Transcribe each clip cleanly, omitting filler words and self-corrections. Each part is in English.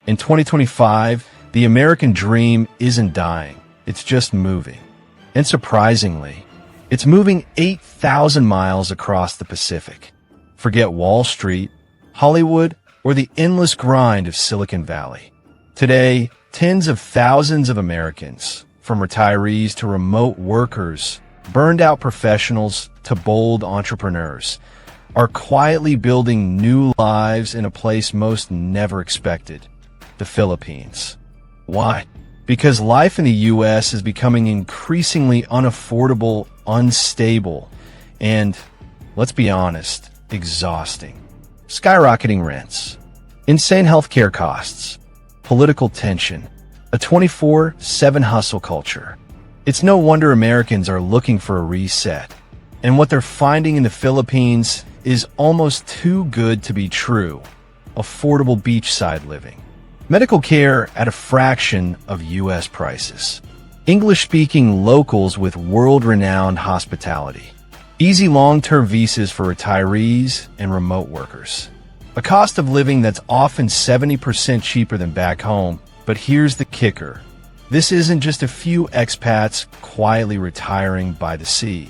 In 2025, the American dream isn't dying, it's just moving. And surprisingly, it's moving 8,000 miles across the Pacific. Forget Wall Street, Hollywood, or the endless grind of Silicon Valley. Today, tens of thousands of Americans, from retirees to remote workers, burned-out professionals to bold entrepreneurs, are quietly building new lives in a place most never expected, the Philippines. Why? Because life in the U.S. is becoming increasingly unaffordable, unstable, and, let's be honest, exhausting. Skyrocketing rents, insane healthcare costs, political tension, a 24/7 hustle culture. It's no wonder Americans are looking for a reset. And what they're finding in the Philippines is almost too good to be true. Affordable beachside living. Medical care at a fraction of U.S. prices. English-speaking locals with world-renowned hospitality. Easy long-term visas for retirees and remote workers. A cost of living that's often 70% cheaper than back home. But here's the kicker. This isn't just a few expats quietly retiring by the sea.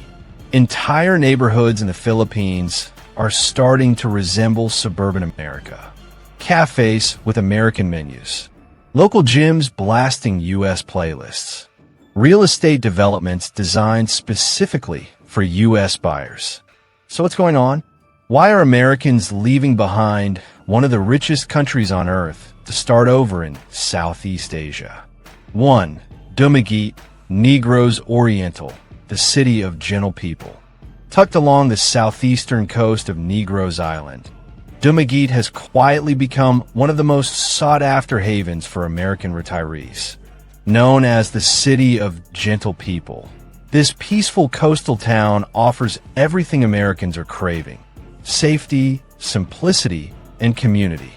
Entire neighborhoods in the Philippines are starting to resemble suburban America. Cafes with American menus. Local gyms blasting U.S. playlists. Real estate developments designed specifically for U.S. buyers. So what's going on? Why are Americans leaving behind one of the richest countries on earth to start over in Southeast Asia? 1. Dumaguete, Negros Oriental, the city of gentle people. Tucked along the southeastern coast of Negros Island, Dumaguete has quietly become one of the most sought-after havens for American retirees. Known as the City of Gentle People, this peaceful coastal town offers everything Americans are craving: safety, simplicity, and community.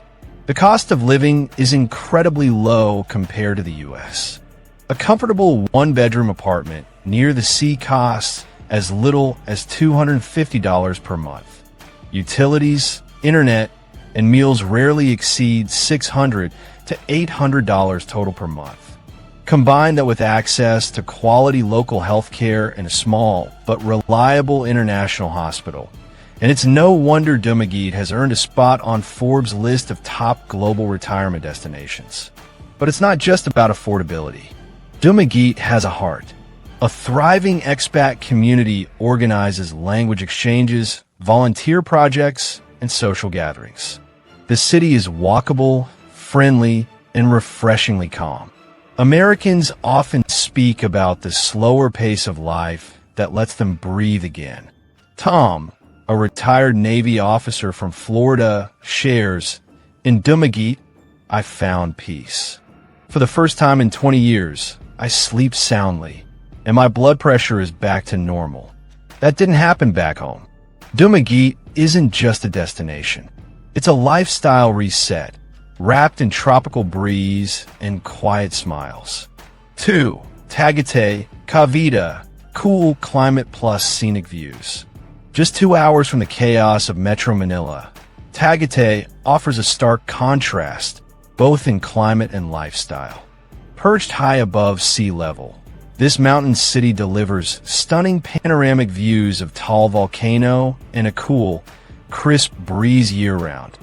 The cost of living is incredibly low compared to the U.S. A comfortable one-bedroom apartment near the sea costs as little as $250 per month. Utilities, internet, and meals rarely exceed $600 to $800 total per month. Combine that with access to quality local health care and a small but reliable international hospital, and it's no wonder Dumaguete has earned a spot on Forbes' list of top global retirement destinations. But it's not just about affordability. Dumaguete has a heart. A thriving expat community organizes language exchanges, volunteer projects, and social gatherings. The city is walkable, friendly, and refreshingly calm. Americans often speak about the slower pace of life that lets them breathe again. Tom, a retired Navy officer from Florida, shares, "In Dumaguete, I found peace. For the first time in 20 years, I sleep soundly, and my blood pressure is back to normal. That didn't happen back home." Dumaguete isn't just a destination. It's a lifestyle reset, wrapped in tropical breeze and quiet smiles. 2. Tagaytay, Cavite, cool climate plus scenic views. Just 2 hours from the chaos of Metro Manila, Tagaytay offers a stark contrast, both in climate and lifestyle. Perched high above sea level, this mountain city delivers stunning panoramic views of Taal Volcano and a cool, crisp breeze year-round,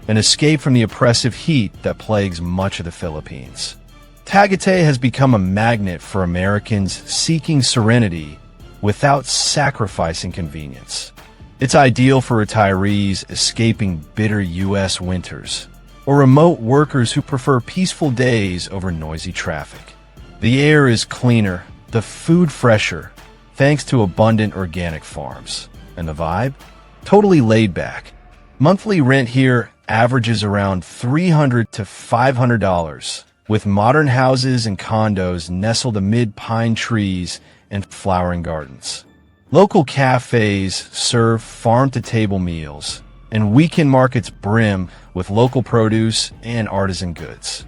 an escape from the oppressive heat that plagues much of the Philippines. Tagaytay has become a magnet for Americans seeking serenity without sacrificing convenience. It's ideal for retirees escaping bitter U.S. winters, or remote workers who prefer peaceful days over noisy traffic. The air is cleaner, the food fresher, thanks to abundant organic farms. And the vibe? Totally laid back. Monthly rent here averages around $300 to $500, with modern houses and condos nestled amid pine trees and flowering gardens. Local cafes serve farm-to-table meals, and weekend markets brim with local produce and artisan goods.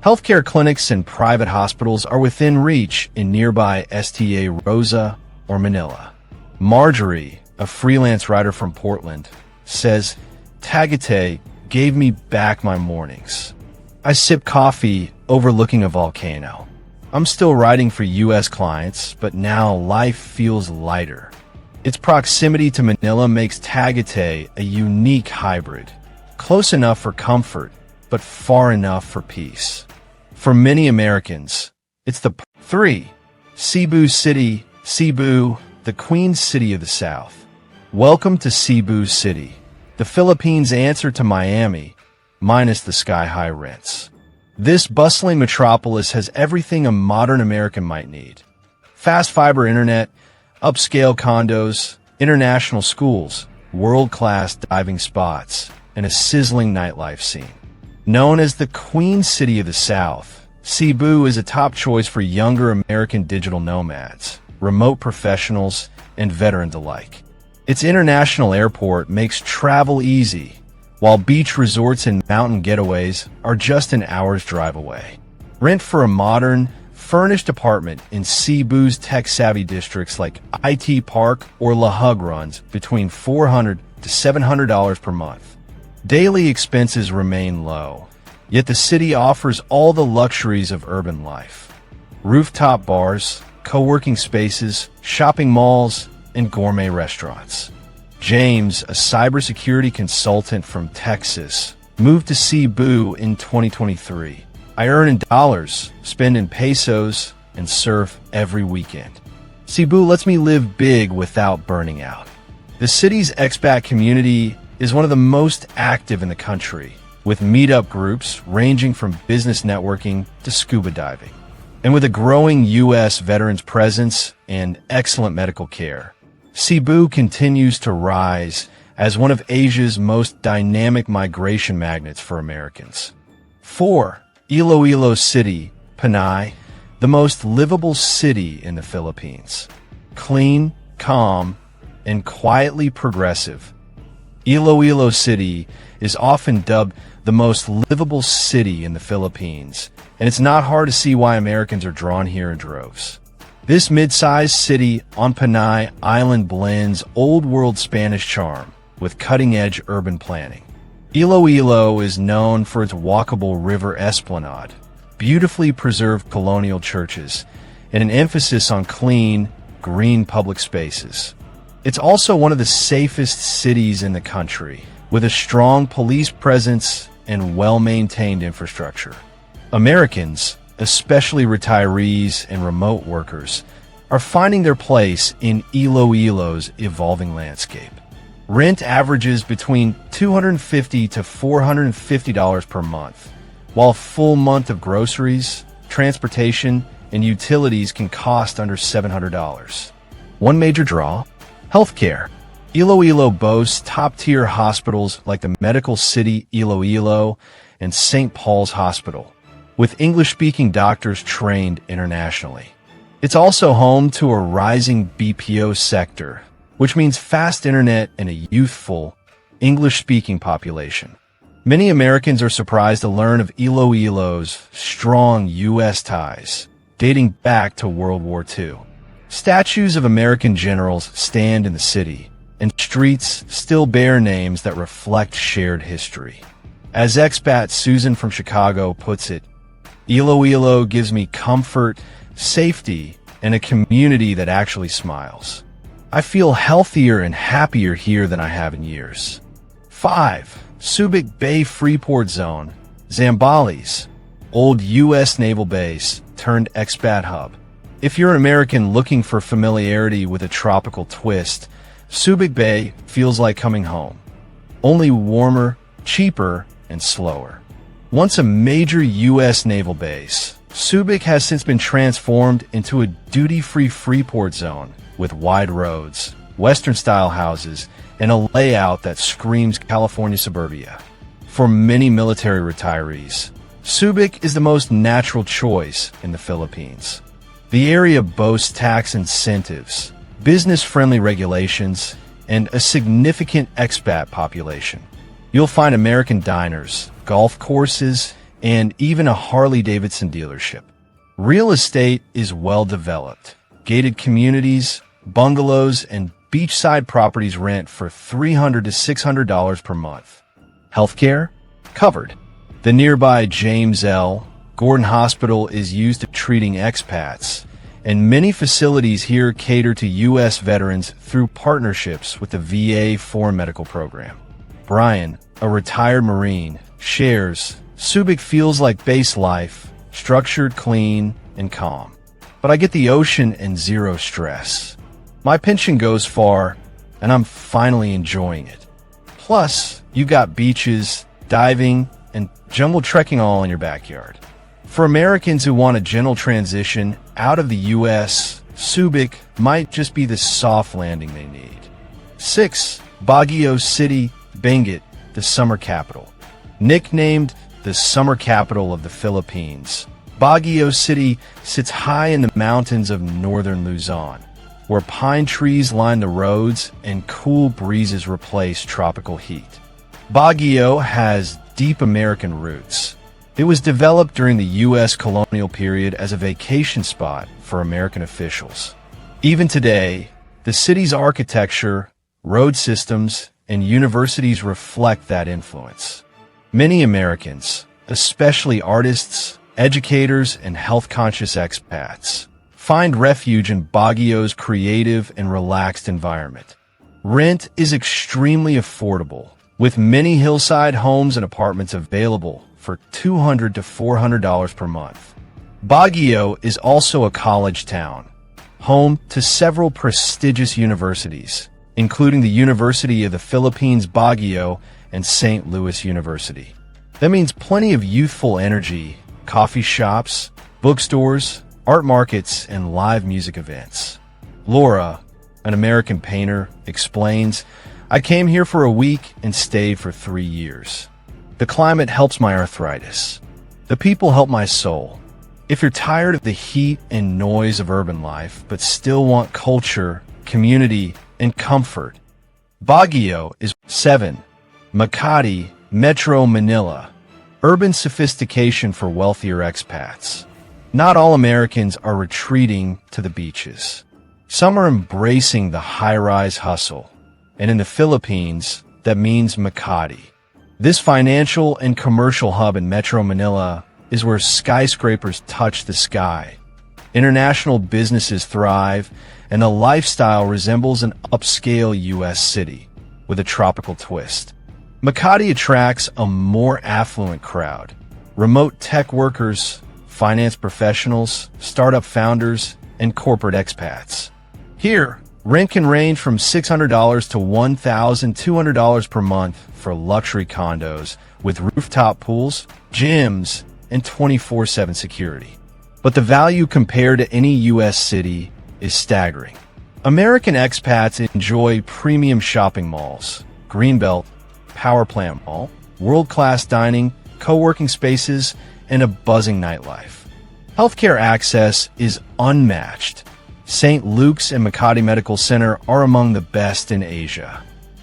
Healthcare clinics and private hospitals are within reach in nearby Sta Rosa or Manila. Marjorie, a freelance writer from Portland, says, "Tagaytay gave me back my mornings. I sip coffee overlooking a volcano. I'm still writing for US clients, but now life feels lighter. Its proximity to Manila makes Tagaytay a unique hybrid. Close enough for comfort, but far enough for peace. For many Americans, it's the 3. Cebu City, Cebu, the Queen City of the South. Welcome to Cebu City, the Philippines' answer to Miami, minus the sky-high rents. This bustling metropolis has everything a modern American might need. Fast fiber internet, upscale condos, international schools, world-class diving spots, and a sizzling nightlife scene. Known as the Queen City of the South, Cebu is a top choice for younger American digital nomads, remote professionals, and veterans alike. Its international airport makes travel easy, while beach resorts and mountain getaways are just an hour's drive away. Rent for a modern, furnished apartment in Cebu's tech-savvy districts like IT Park or La Hug runs between $400 to $700 per month. Daily expenses remain low, yet the city offers all the luxuries of urban life. Rooftop bars, co-working spaces, shopping malls, and gourmet restaurants. James, a cybersecurity consultant from Texas, moved to Cebu in 2023. I earn in dollars, spend in pesos, and surf every weekend. Cebu lets me live big without burning out. The city's expat community is one of the most active in the country, with meetup groups ranging from business networking to scuba diving. And with a growing U.S. veterans presence and excellent medical care, Cebu continues to rise as one of Asia's most dynamic migration magnets for Americans. 4. Iloilo City, Panay, the most livable city in the Philippines. Clean, calm, and quietly progressive. Iloilo City is often dubbed the most livable city in the Philippines, and it's not hard to see why Americans are drawn here in droves. This mid-sized city on Panay Island blends old-world Spanish charm with cutting-edge urban planning. Iloilo is known for its walkable river esplanade, beautifully preserved colonial churches, and an emphasis on clean, green public spaces. It's also one of the safest cities in the country, with a strong police presence and well-maintained infrastructure. Americans, especially retirees and remote workers, are finding their place in Iloilo's evolving landscape. Rent averages between $250 to $450 per month, while a full month of groceries, transportation, and utilities can cost under $700. One major draw: healthcare. Iloilo boasts top-tier hospitals like the Medical City Iloilo and St. Paul's Hospital, with English-speaking doctors trained internationally. It's also home to a rising BPO sector, which means fast internet and a youthful, English-speaking population. Many Americans are surprised to learn of Iloilo's strong U.S. ties, dating back to World War II. Statues of American generals stand in the city, and streets still bear names that reflect shared history. As expat Susan from Chicago puts it, Iloilo gives me comfort, safety, and a community that actually smiles. I feel healthier and happier here than I have in years. 5. Subic Bay Freeport Zone, Zambales, old U.S. naval base turned expat hub. If you're an American looking for familiarity with a tropical twist, Subic Bay feels like coming home. Only warmer, cheaper, and slower. Once a major U.S. naval base, Subic has since been transformed into a duty-free Freeport zone with wide roads, Western-style houses, and a layout that screams California suburbia. For many military retirees, Subic is the most natural choice in the Philippines. The area boasts tax incentives, business-friendly regulations, and a significant expat population. You'll find American diners, golf courses, and even a Harley-Davidson dealership. Real estate is well developed. Gated communities, bungalows, and beachside properties rent for $300 to $600 per month. Healthcare? Covered. The nearby James L. Gordon Hospital is used to treating expats, and many facilities here cater to U.S. veterans through partnerships with the VA Foreign Medical Program. Brian, a retired Marine, shares, Subic feels like base life, structured, clean, and calm. But I get the ocean and zero stress. My pension goes far, and I'm finally enjoying it. Plus, you've got beaches, diving, and jungle trekking all in your backyard. For Americans who want a gentle transition out of the U.S., Subic might just be the soft landing they need. 6. Baguio City, Benguet, the summer capital. Nicknamed the summer capital of the Philippines, Baguio City sits high in the mountains of northern Luzon, where pine trees line the roads and cool breezes replace tropical heat. Baguio has deep American roots. It was developed during the U.S. colonial period as a vacation spot for American officials. Even today, the city's architecture, road systems, and universities reflect that influence. Many Americans, especially artists, educators, and health-conscious expats, find refuge in Baguio's creative and relaxed environment. Rent is extremely affordable, with many hillside homes and apartments available for $200 to $400 per month. Baguio is also a college town, home to several prestigious universities, including the University of the Philippines Baguio and St. Louis University. That means plenty of youthful energy, coffee shops, bookstores, art markets, and live music events. Laura, an American painter, explains, "I came here for a week and stayed for 3 years. The climate helps my arthritis. The people help my soul. If you're tired of the heat and noise of urban life, but still want culture, community, and comfort, Baguio is." 7. Makati, Metro Manila. Urban sophistication for wealthier expats. Not all Americans are retreating to the beaches. Some are embracing the high-rise hustle. And in the Philippines, that means Makati. This financial and commercial hub in Metro Manila is where skyscrapers touch the sky. International businesses thrive, and the lifestyle resembles an upscale U.S. city with a tropical twist. Makati attracts a more affluent crowd. Remote tech workers, finance professionals, startup founders, and corporate expats. Here, rent can range from $600 to $1,200 per month for luxury condos with rooftop pools, gyms, and 24/7 security. But the value compared to any U.S. city is staggering. American expats enjoy premium shopping malls, Greenbelt, Power Plant Mall, world-class dining, co-working spaces, and a buzzing nightlife. Healthcare access is unmatched. St. Luke's and Makati Medical Center are among the best in Asia.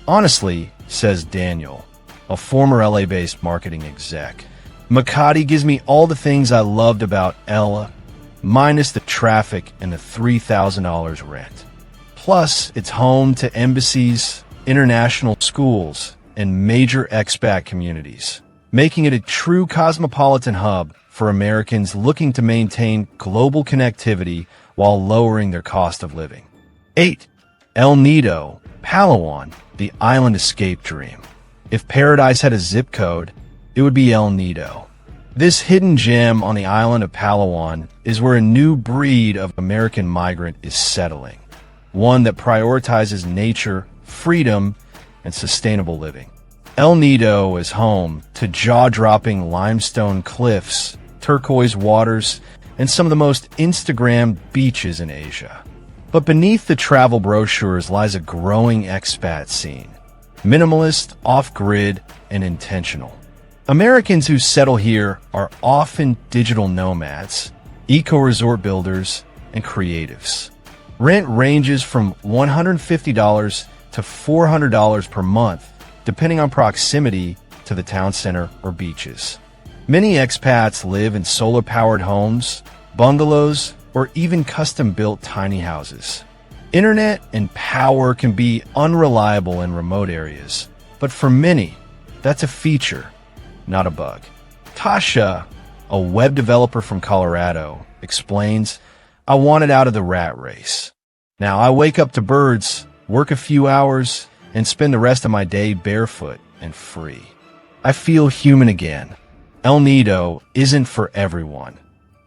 Honestly, says Daniel, a former LA-based marketing exec, Makati gives me all the things I loved about LA, minus the traffic and the $3,000 rent. Plus, it's home to embassies, international schools, and major expat communities, making it a true cosmopolitan hub for Americans looking to maintain global connectivity while lowering their cost of living. 8. El Nido, Palawan, the island escape dream. If paradise had a zip code, it would be El Nido. This hidden gem on the island of Palawan is where a new breed of American migrant is settling, one that prioritizes nature, freedom, and sustainable living. El Nido is home to jaw-dropping limestone cliffs, turquoise waters, and some of the most Instagrammed beaches in Asia. But beneath the travel brochures lies a growing expat scene. Minimalist, off-grid, and intentional. Americans who settle here are often digital nomads, eco-resort builders, and creatives. Rent ranges from $150 to $400 per month, depending on proximity to the town center or beaches. Many expats live in solar-powered homes, bungalows, or even custom-built tiny houses. Internet and power can be unreliable in remote areas, but for many, that's a feature, not a bug. Tasha, a web developer from Colorado, explains, "I wanted out of the rat race. Now I wake up to birds, work a few hours, and spend the rest of my day barefoot and free. I feel human again." El Nido isn't for everyone,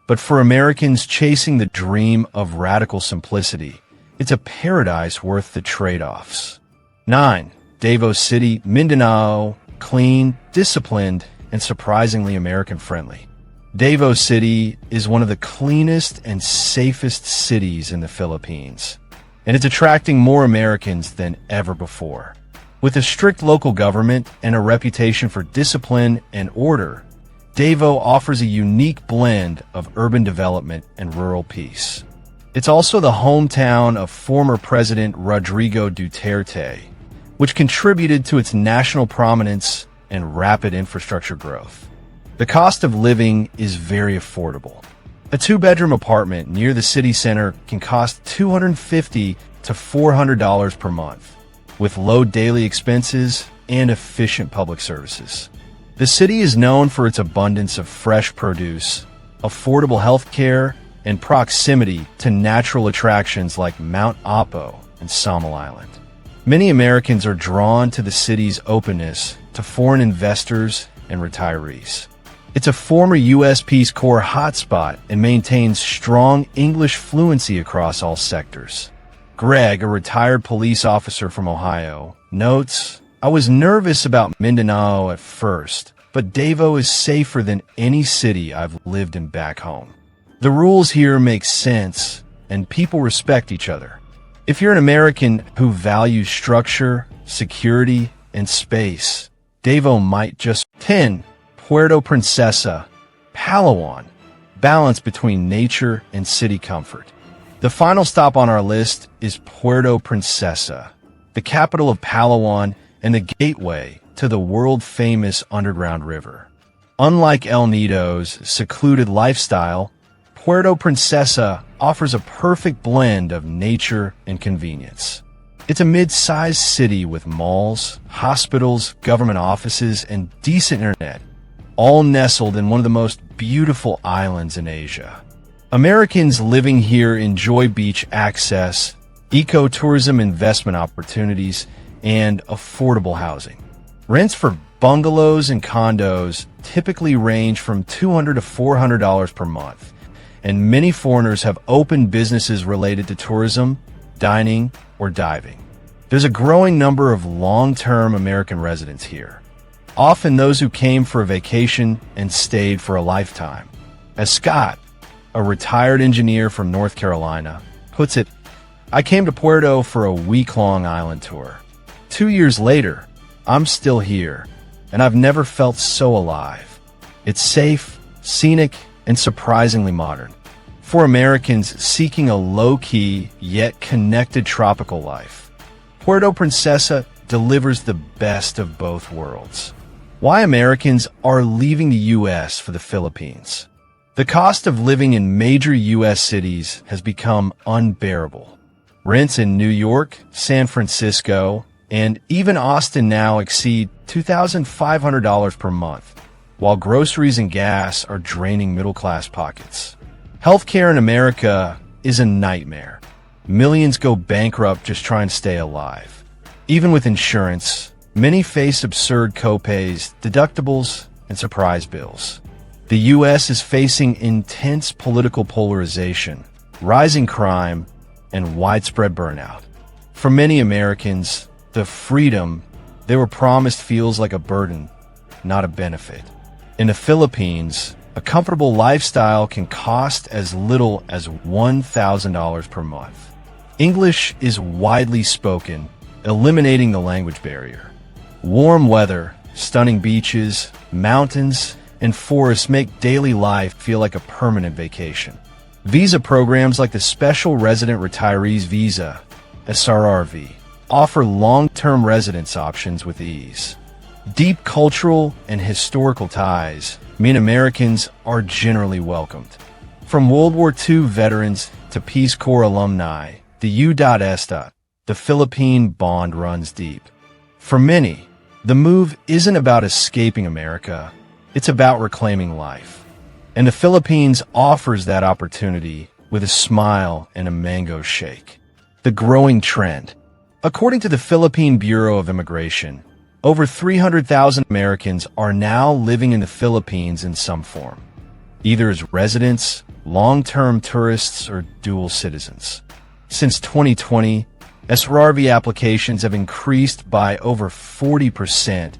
but for Americans chasing the dream of radical simplicity, it's a paradise worth the trade-offs. 9. Davao City, Mindanao, clean, disciplined, and surprisingly American-friendly. Davao City is one of the cleanest and safest cities in the Philippines, and it's attracting more Americans than ever before. With a strict local government and a reputation for discipline and order, Davao offers a unique blend of urban development and rural peace. It's also the hometown of former President Rodrigo Duterte, which contributed to its national prominence and rapid infrastructure growth. The cost of living is very affordable. A two-bedroom apartment near the city center can cost $250 to $400 per month, with low daily expenses and efficient public services. The city is known for its abundance of fresh produce, affordable health care, and proximity to natural attractions like Mount Apo and Samal Island. Many Americans are drawn to the city's openness to foreign investors and retirees. It's a former U.S. Peace Corps hotspot and maintains strong English fluency across all sectors. Greg, a retired police officer from Ohio, notes, "I was nervous about Mindanao at first, but Davao is safer than any city I've lived in back home. The rules here make sense, and people respect each other." If you're an American who values structure, security, and space, Davao might just 10. Puerto Princesa, Palawan, balance between nature and city comfort. The final stop on our list is Puerto Princesa, the capital of Palawan and the gateway to the world-famous underground river. Unlike El Nido's secluded lifestyle, Puerto Princesa offers a perfect blend of nature and convenience. It's a mid-sized city with malls, hospitals, government offices, and decent internet, all nestled in one of the most beautiful islands in Asia. Americans living here enjoy beach access, ecotourism investment opportunities, and affordable housing. Rents for bungalows and condos typically range from $200 to $400 per month, and many foreigners have opened businesses related to tourism, dining, or diving. There's a growing number of long-term American residents here, often those who came for a vacation and stayed for a lifetime. As Scott, a retired engineer from North Carolina, puts it, "I came to Puerto for a week-long island tour. 2 years later, I'm still here, and I've never felt so alive. It's safe, scenic, and surprisingly modern." For Americans seeking a low-key yet connected tropical life, Puerto Princesa delivers the best of both worlds. Why Americans are leaving the U.S. for the Philippines. The cost of living in major U.S. cities has become unbearable. Rents in New York, San Francisco, and even Austin now exceed $2,500 per month, while groceries and gas are draining middle-class pockets. Healthcare in America is a nightmare. Millions go bankrupt just trying to stay alive. Even with insurance, many face absurd copays, deductibles, and surprise bills. The U.S. is facing intense political polarization, rising crime, and widespread burnout. For many Americans, the freedom they were promised feels like a burden, not a benefit. In the Philippines, a comfortable lifestyle can cost as little as $1,000 per month. English is widely spoken, eliminating the language barrier. Warm weather, stunning beaches, mountains, and forests make daily life feel like a permanent vacation. Visa programs like the Special Resident Retirees Visa, SRRV, offer long-term residence options with ease. Deep cultural and historical ties mean Americans are generally welcomed. From World War II veterans to Peace Corps alumni, the U.S. the Philippine bond runs deep. For many, the move isn't about escaping America, It's about reclaiming life. And the Philippines offers that opportunity with a smile and a mango shake. The growing trend. According to the Philippine Bureau of Immigration, over 300,000 Americans are now living in the Philippines in some form, either as residents, long-term tourists, or dual citizens. Since 2020, SRRV applications have increased by over 40%,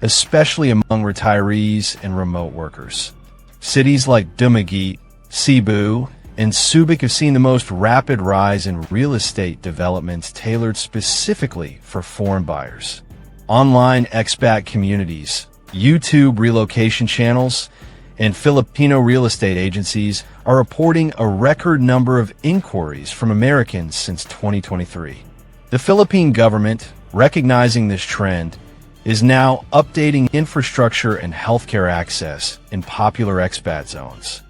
especially among retirees and remote workers. Cities like Dumaguete, Cebu, and Subic have seen the most rapid rise in real estate developments tailored specifically for foreign buyers. Online expat communities, YouTube relocation channels, and Filipino real estate agencies are reporting a record number of inquiries from Americans since 2023. The Philippine government, recognizing this trend, is now updating infrastructure and healthcare access in popular expat zones.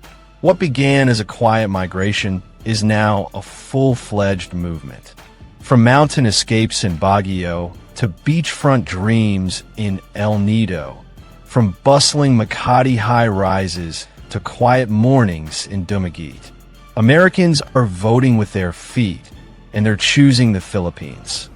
What began as a quiet migration is now a full-fledged movement. From mountain escapes in Baguio to beachfront dreams in El Nido, from bustling Makati high-rises to quiet mornings in Dumaguete, Americans are voting with their feet, and they're choosing the Philippines.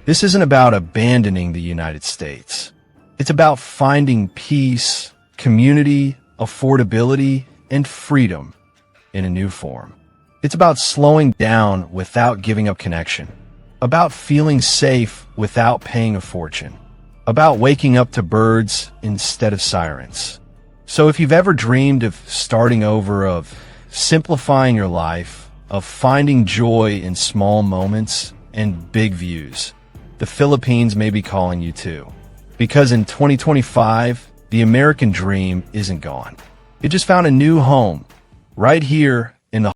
This isn't about abandoning the United States. It's about finding peace, community, affordability, and freedom in a new form. It's about slowing down without giving up connection, about feeling safe without paying a fortune, about waking up to birds instead of sirens. So if you've ever dreamed of starting over, of simplifying your life, of finding joy in small moments and big views, the Philippines may be calling you too. Because in 2025, the American dream isn't gone. It just found a new home right here